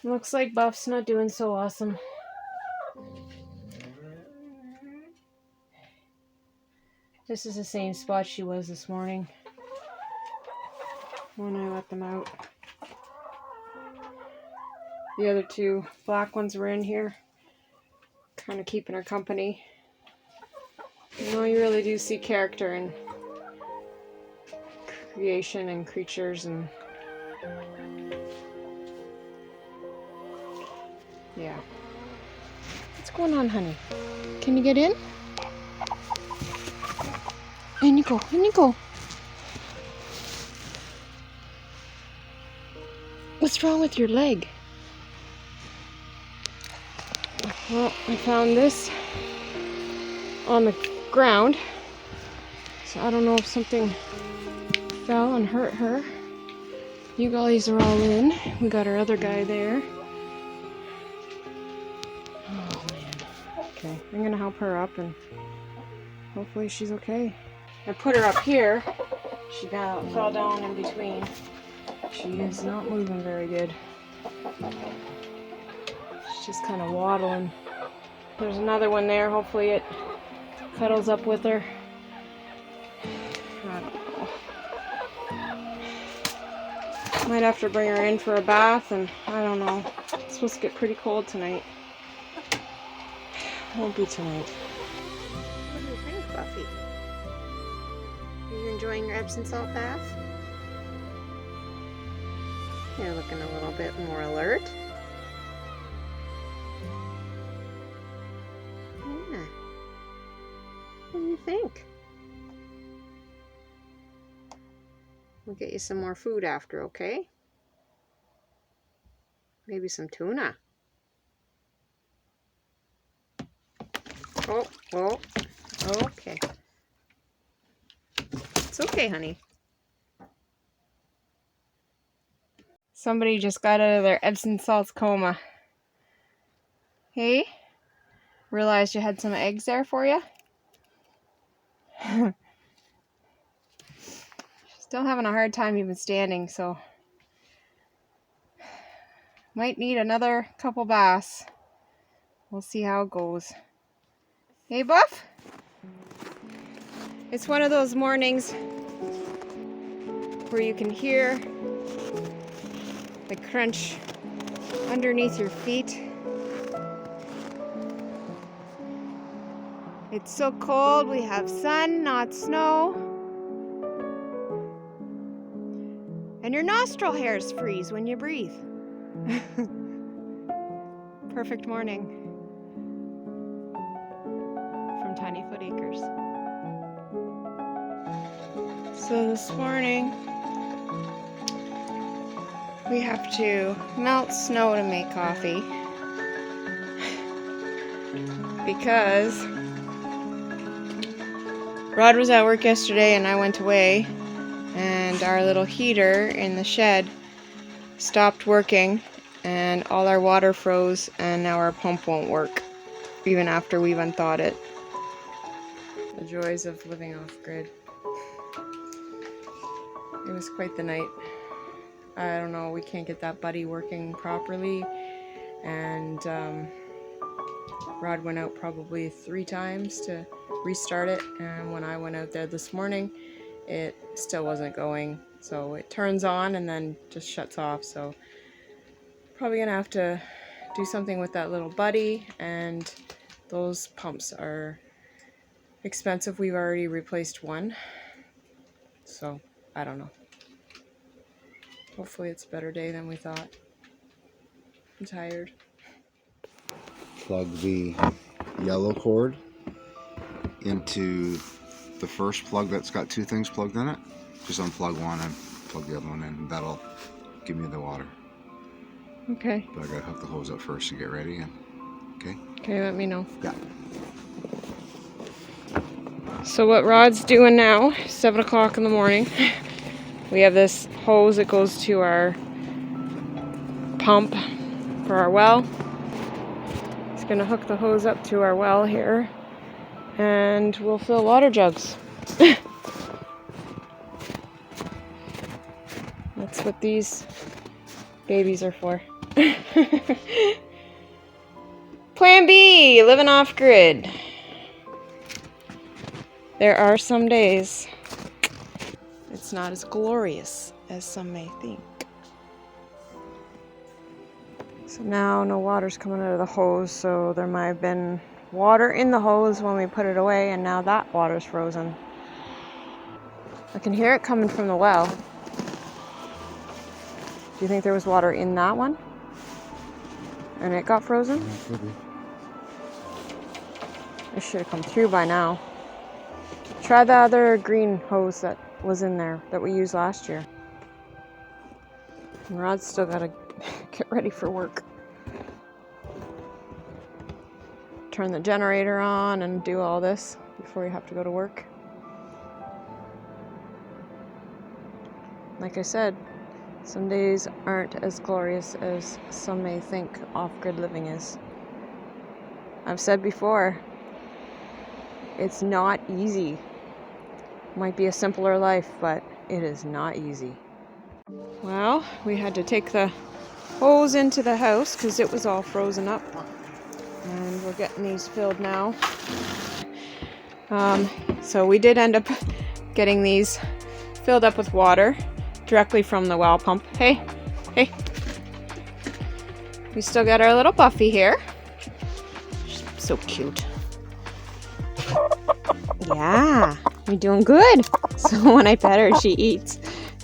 Looks like Buff's not doing so awesome. This is the same spot she was this morning when I let them out. The other two black ones were in here, kind of keeping her company. You know, you really do see character in creation and creatures, and yeah. What's going on, honey? Can you get in? In you go, in you go. What's wrong with your leg? Well, I found this on the ground, so I don't know if something fell and hurt her. You guys are all in. We got our other guy there. Oh man. Okay, I'm gonna help her up and hopefully she's okay. I put her up here. She fell down in between. She is not moving very good. She's just kind of waddling. There's another one there. Hopefully it cuddles up with her. I don't know. Might have to bring her in for a bath, and I don't know. It's supposed to get pretty cold tonight. Won't be tonight. What do you think, Buffy? Are you enjoying your Epsom salt bath? You're looking a little bit more alert. Yeah. What do you think? We'll get you some more food after, okay? Maybe some tuna. Oh, okay. It's okay, honey. Somebody just got out of their Epsom salts coma. Hey? Realized you had some eggs there for you? Still having a hard time even standing, so might need another couple baths. We'll see how it goes. Hey, Buff? It's one of those mornings where you can hear the crunch underneath your feet. It's so cold, we have sun, not snow. And your nostril hairs freeze when you breathe. Perfect morning from Tiny Foot Acres. So this morning we have to melt snow to make coffee because Rod was at work yesterday and I went away, and our little heater in the shed stopped working and all our water froze, and now our pump won't work even after we've unthawed it. The joys of living off grid. It was quite the night. I don't know, we can't get that buddy working properly, and Rod went out probably 3 times to restart it, and when I went out there this morning it still wasn't going, so it turns on and then just shuts off. So probably gonna have to do something with that little buddy, and those pumps are expensive. We've already replaced one, so I don't know. Hopefully it's a better day than we thought. I'm tired. Plug the yellow cord into the first plug that's got 2 things plugged in it. Just unplug one and plug the other one in, and that'll give me the water. Okay. But I gotta hook the hose up first to get ready. And okay. Okay, let me know. Yeah. So what Rod's doing now, 7 o'clock in the morning, we have this hose that goes to our pump for our well. He's gonna hook the hose up to our well here, and we'll fill water jugs. That's what these babies are for. Plan B, living off grid. There are some days it's not as glorious as some may think. So now no water's coming out of the hose, so there might have been water in the hose when we put it away, and now that water's frozen. I can hear it coming from the well. Do you think there was water in that one? And it got frozen? It should have come through by now. Try the other green hose that was in there that we used last year. And Rod's still gotta get ready for work. Turn the generator on and do all this before you have to go to work. Like I said, some days aren't as glorious as some may think off-grid living is. I've said before, it's not easy. Might be a simpler life, but it is not easy. Well, we had to take the hose into the house because it was all frozen up. And we're getting these filled now. So we did end up getting these filled up with water directly from the well pump. Hey, hey. We still got our little Buffy here. She's so cute. Yeah, you're doing good. So when I pet her, she eats.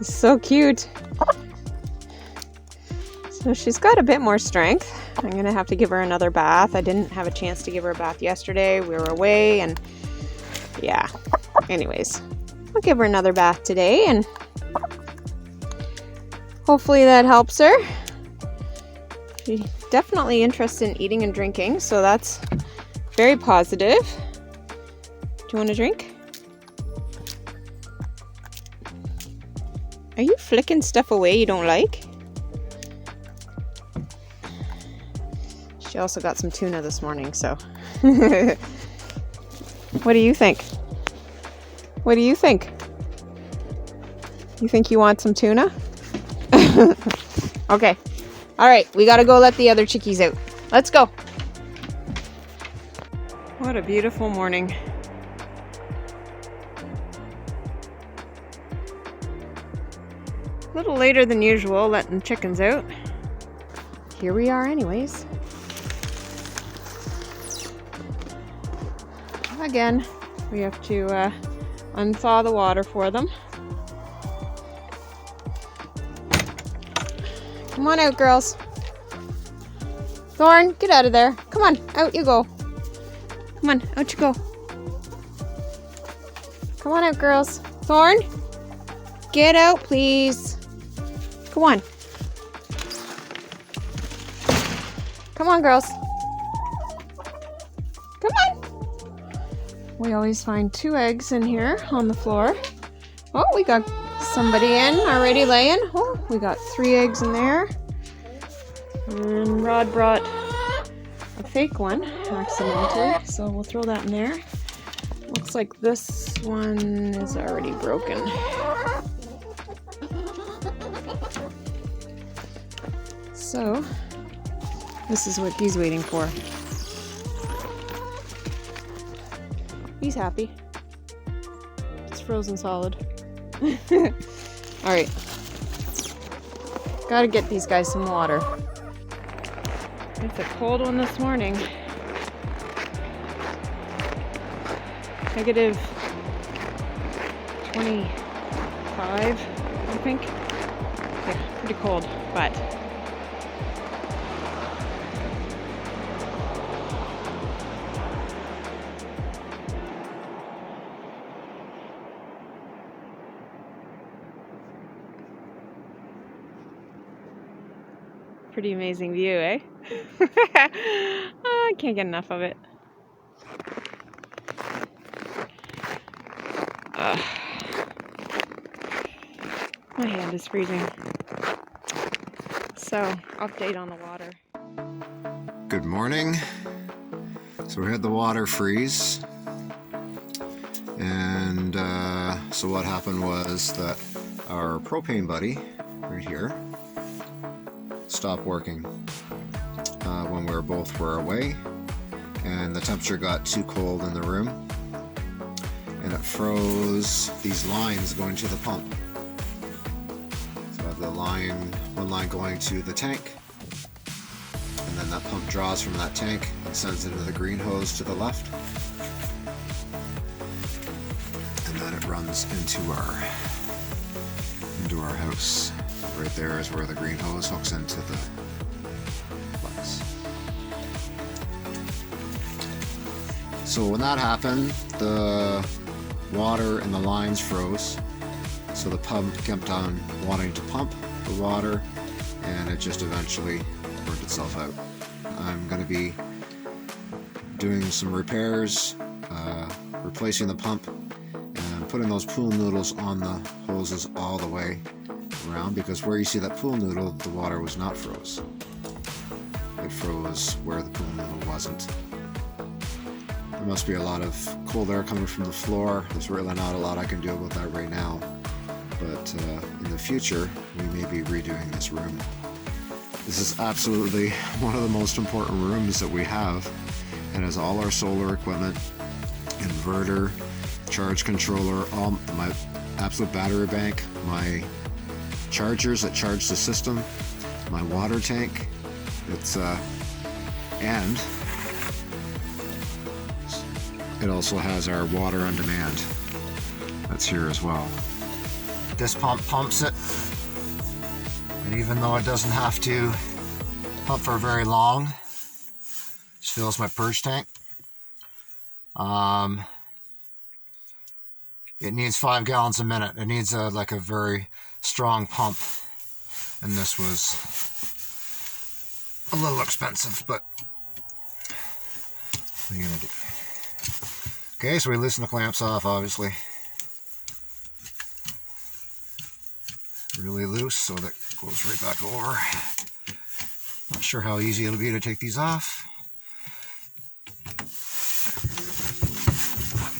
It's so cute. So she's got a bit more strength. I'm gonna have to give her another bath. I didn't have a chance to give her a bath yesterday. We were away, and yeah. Anyways, I'll give her another bath today, and hopefully that helps her. She's definitely interested in eating and drinking, so that's very positive. Do you want a drink? Are you flicking stuff away you don't like? She also got some tuna this morning, so. What do you think? What do you think? You think you want some tuna? Okay. All right, we gotta go let the other chickies out. Let's go. What a beautiful morning. A little later than usual, letting chickens out. Here we are anyways. Again, we have to unthaw the water for them. Come on out, girls. Thorn, get out of there. Come on, out you go. Come on, out you go. Come on out, girls. Thorn, get out, please. Come on. Come on, girls. Come on. We always find 2 eggs in here on the floor. Oh, we got somebody in already laying. Oh, we got 3 eggs in there. And Rod brought a fake one, accidentally, so we'll throw that in there. Looks like this one is already broken. So, this is what he's waiting for. He's happy. It's frozen solid. Alright. Gotta get these guys some water. It's a cold one this morning. Negative 25, I think. Yeah, pretty cold, but pretty amazing view, eh? Oh, I can't get enough of it. My hand is freezing. So, update on the water. Good morning. So we had the water freeze, and so what happened was that our propane buddy right here stopped working when we both were away, and the temperature got too cold in the room, and it froze these lines going to the pump. So I have the one line going to the tank, and then that pump draws from that tank and sends it into the green hose to the left, and then it runs into our house. Right there is where the green hose hooks into the plugs. So when that happened, the water in the lines froze, so the pump kept on wanting to pump the water, and it just eventually burned itself out. I'm going to be doing some repairs, replacing the pump, and putting those pool noodles on the hoses all the way around, because where you see that pool noodle, the water was not froze. It froze where the pool noodle wasn't. There must be a lot of cold air coming from the floor. There's really not a lot I can do about that right now, but in the future we may be redoing this room. This is absolutely one of the most important rooms that we have. It has all our solar equipment, inverter, charge controller, all my absolute battery bank, my chargers that charge the system, my water tank. It's and it also has our water on demand. That's here as well. This pump pumps it, and even though it doesn't have to pump for very long, this fills my purge tank. It needs 5 gallons a minute. It needs like a very strong pump, and this was a little expensive, but what are you gonna do? Okay, so we loosen the clamps off, obviously. Really loose, so that goes right back over. Not sure how easy it'll be to take these off.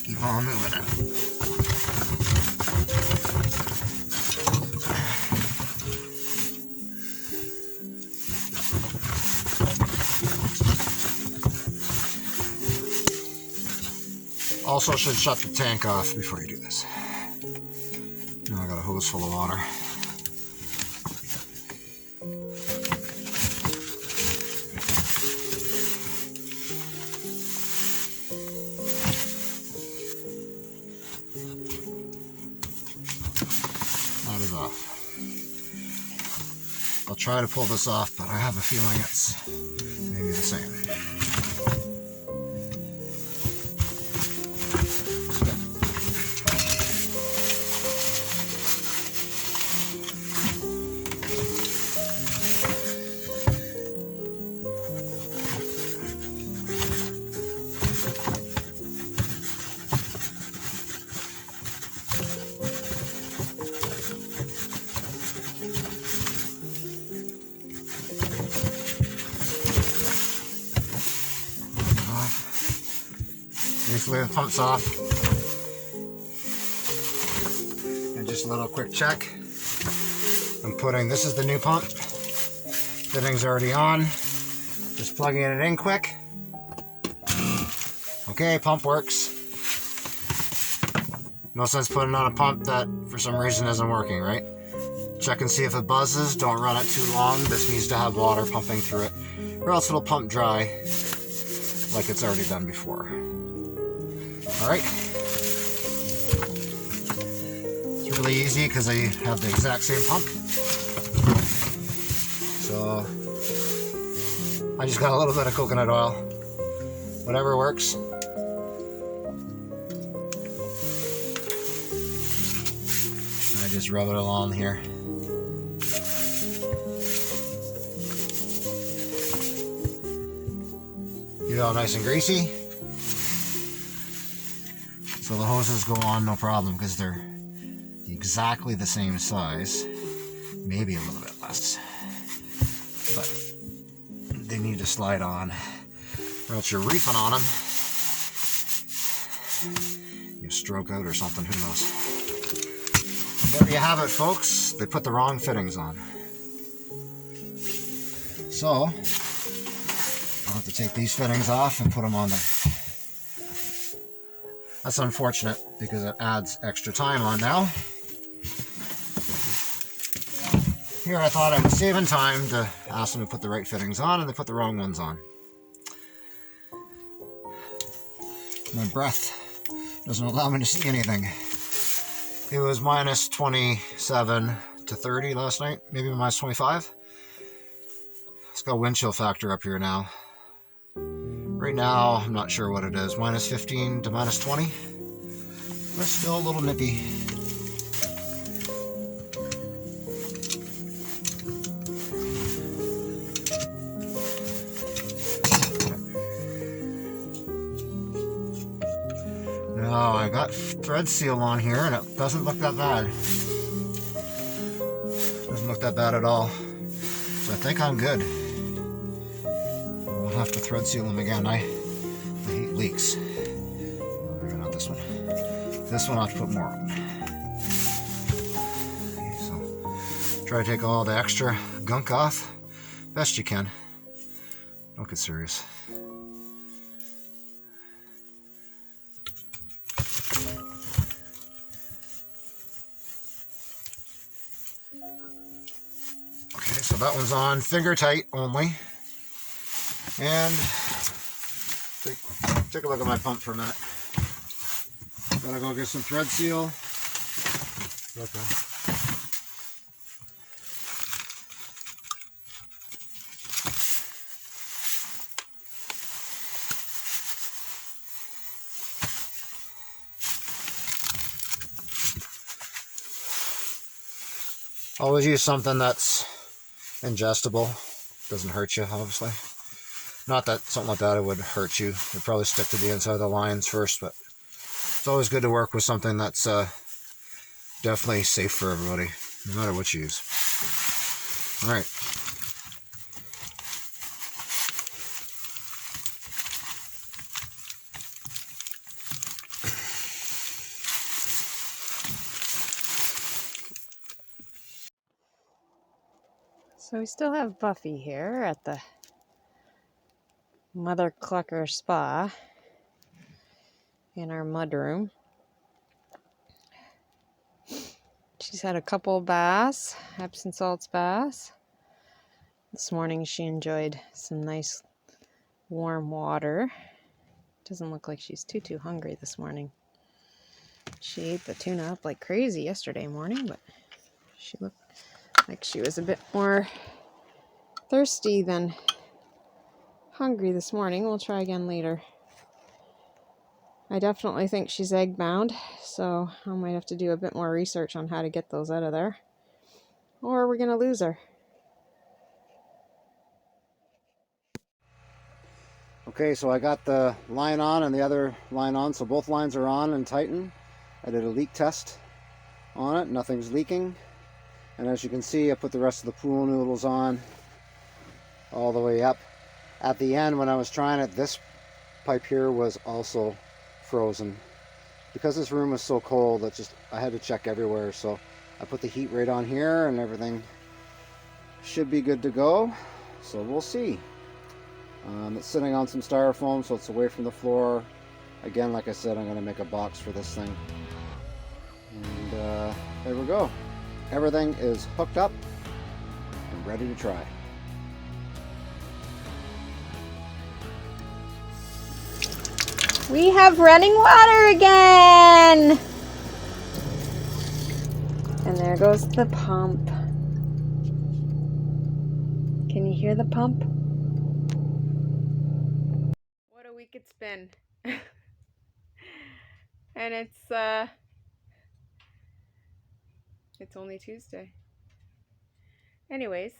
Keep on moving it. Also should shut the tank off before you do this. Now I got a hose full of water. That is off. I'll try to pull this off, but I have a feeling it's maybe the same. Basically the pump's off. And just a little quick check. I'm putting, this is the new pump. Fitting's already on. Just plugging it in quick. Okay, pump works. No sense putting on a pump that for some reason isn't working, right? Check and see if it buzzes. Don't run it too long. This needs to have water pumping through it, or else it'll pump dry like it's already done before. Alright. It's really easy because I have the exact same pump. So I just got a little bit of coconut oil. Whatever works. I just rub it along here. Get it all nice and greasy. So the hoses go on no problem because they're exactly the same size, maybe a little bit less, but they need to slide on or else you're reefing on them. You stroke out or something, who knows. And there you have it, folks. They put the wrong fittings on. So I'll have to take these fittings off and put them on there. That's unfortunate because it adds extra time on now. Here I thought I was saving time to ask them to put the right fittings on, and they put the wrong ones on. My breath doesn't allow me to see anything. It was minus 27 to 30 last night, maybe minus 25. It's got wind chill factor up here now. Right now, I'm not sure what it is, minus 15 to minus 20. But it's still a little nippy. Now I got thread seal on here and it doesn't look that bad. Doesn't look that bad at all. So I think I'm good. We'll have to thread seal them again. The heat leaks. No, not this one. This one I'll have to put more on. Okay, so try to take all the extra gunk off best you can. Don't get serious. Okay, so that one's on finger tight only. And take a look at my pump for a minute. Gotta go get some thread seal. Okay. Always use something that's ingestible. Doesn't hurt you, obviously. Not that something like that would hurt you. It'd probably stick to the inside of the lines first, but it's always good to work with something that's definitely safe for everybody, no matter what you use. All right. So we still have Buffy here at the Mother Clucker Spa in our mudroom. She's had a couple baths, Epsom salts baths. This morning she enjoyed some nice warm water. Doesn't look like she's too hungry this morning. She ate the tuna up like crazy yesterday morning, but she looked like she was a bit more thirsty than hungry this morning. We'll try again later. I definitely think she's egg bound, so I might have to do a bit more research on how to get those out of there, or we're gonna lose her. Okay, so I got the line on and the other line on, so both lines are on and tightened. I did a leak test on it, nothing's leaking. And as you can see, I put the rest of the pool noodles on all the way up. At the end, when I was trying it, this pipe here was also frozen. Because this room was so cold, I had to check everywhere. So I put the heat right on here and everything should be good to go. So we'll see. It's sitting on some styrofoam, so it's away from the floor. Again, like I said, I'm going to make a box for this thing. And there we go. Everything is hooked up and ready to try. We have running water again! And there goes the pump. Can you hear the pump? What a week it's been. And it's only Tuesday. Anyways.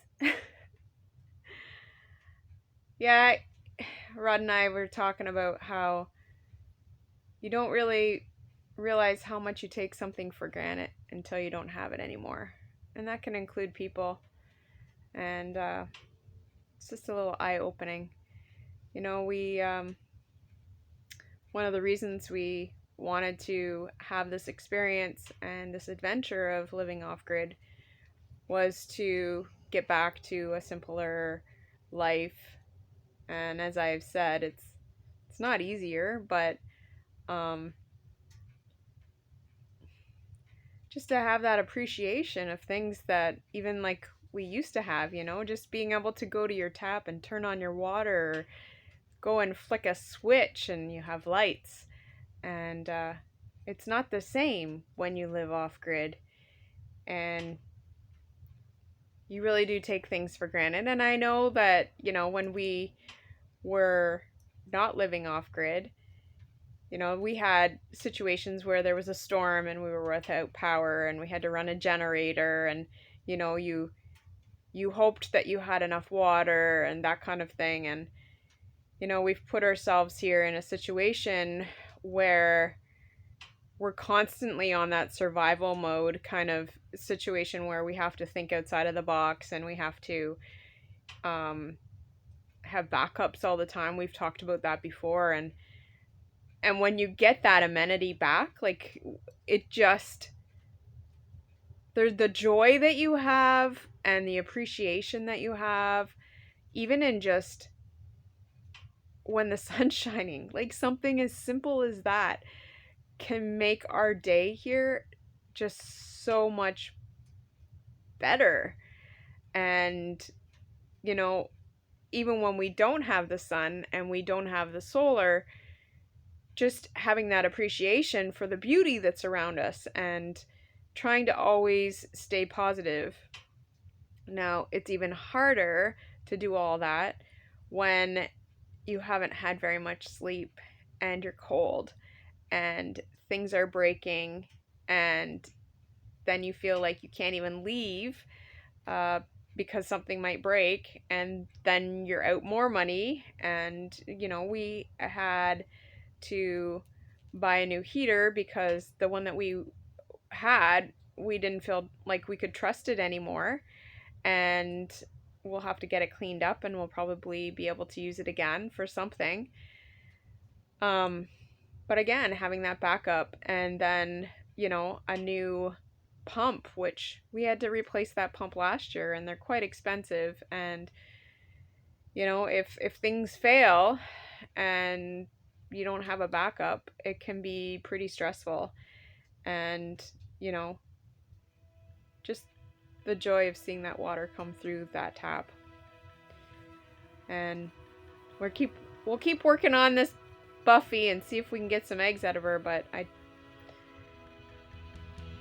Yeah, Rod and I were talking about how you don't really realize how much you take something for granted until you don't have it anymore. And that can include people. And it's just a little eye-opening. You know, one of the reasons we wanted to have this experience and this adventure of living off-grid was to get back to a simpler life. And as I've said, it's not easier, but just to have that appreciation of things that even like we used to have, you know, just being able to go to your tap and turn on your water, or go and flick a switch and you have lights. And it's not the same when you live off grid, and you really do take things for granted. And I know that, you know, when we were not living off grid, you know, we had situations where there was a storm and we were without power and we had to run a generator, and you know, you hoped that you had enough water and that kind of thing. And you know, we've put ourselves here in a situation where we're constantly on that survival mode kind of situation, where we have to think outside of the box and we have to have backups all the time. We've talked about that before. And when you get that amenity back, like, it just, there's the joy that you have and the appreciation that you have, even in just when the sun's shining. Like, something as simple as that can make our day here just so much better. And you know, even when we don't have the sun and we don't have the solar, just having that appreciation for the beauty that's around us and trying to always stay positive. Now, it's even harder to do all that when you haven't had very much sleep and you're cold and things are breaking, and then you feel like you can't even leave because something might break, and then you're out more money. And you know, we had to buy a new heater because the one that we had, we didn't feel like we could trust it anymore, and we'll have to get it cleaned up, and we'll probably be able to use it again for something. But again, having that backup, and then, you know, a new pump, which we had to replace that pump last year, and they're quite expensive. And you know, if things fail and you don't have a backup, it can be pretty stressful. And you know, just the joy of seeing that water come through that tap. And we'll keep working on this Buffy and see if we can get some eggs out of her. But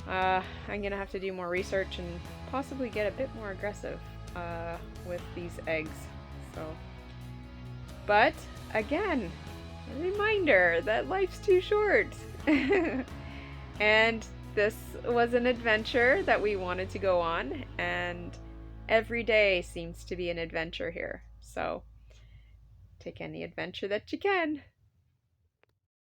I'm gonna have to do more research and possibly get a bit more aggressive with these eggs. So, but again, a reminder that life's too short. And this was an adventure that we wanted to go on, and every day seems to be an adventure here. So take any adventure that you can.